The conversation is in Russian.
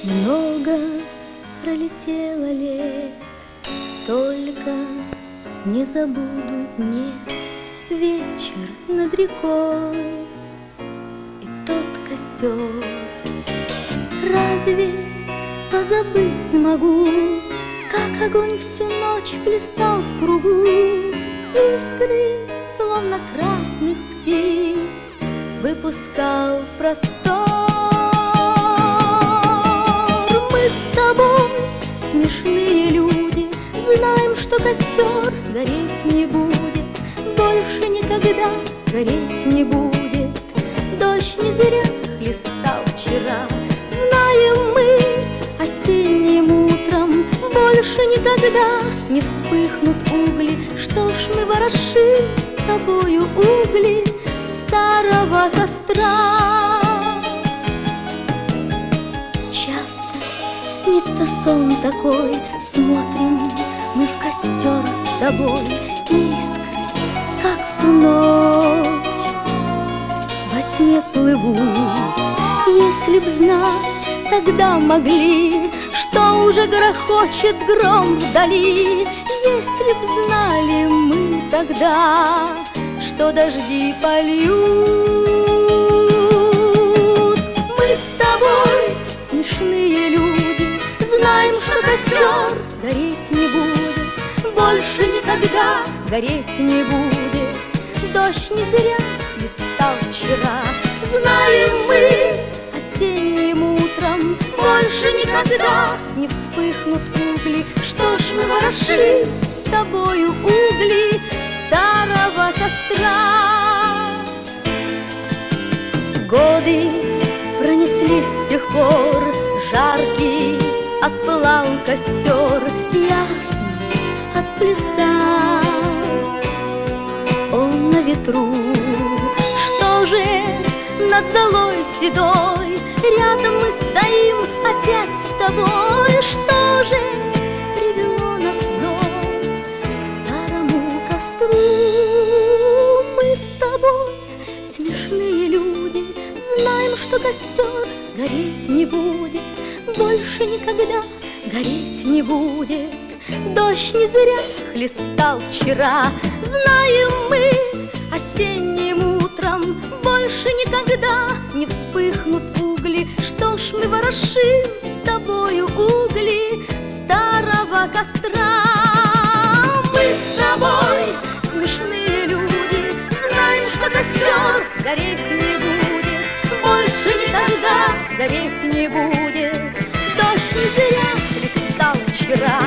Много пролетело лет, только не забуду мне вечер над рекой и тот костер. Разве позабыть смогу, как огонь всю ночь плясал в кругу? Искры, словно красных птиц, выпускал в простор. Мы с тобой, смешные люди, знаем, что костер гореть не будет, больше никогда гореть не будет. Дождь не зря хлестал вчера, знаем мы, осенним утром больше никогда не вспыхнут угли. Что ж мы ворошим с тобою угли старого костра? Часто снится сон такой, смотрим мы в костер с тобой, искры, как в ту ночь, во тьме плывут. Если б знать, тогда могли, что уже грохочет гром вдали. Если б знали мы тогда, что дожди польют. Мы с тобой, смешные люди, знаем, что костер гореть не будет, больше никогда гореть не будет. Дождь не зря листал вчера, знаем мы, осенним утром больше никогда не вспыхнут угли. Что ж мы ворошим с тобою угли старого костра? Годы пронеслись с тех пор, жаркий отпылал костер, ясный отплясал он на ветру. Что же над золой седой рядом мы стоим опять с тобой? Что же привело нас вновь к старому костру? Мы с тобой, смешные люди, знаем, что костер гореть не будет, больше никогда гореть не будет. Дождь не зря хлестал вчера, знаем мы, осенним утром больше никогда не вспыхнут угли. Что ж мы ворошим с тобою угли старого костра? Мы с тобой, смешные люди, знаем, что костер гореть не будет, больше никогда гореть не будет. Дождь не зря хлестал вчера,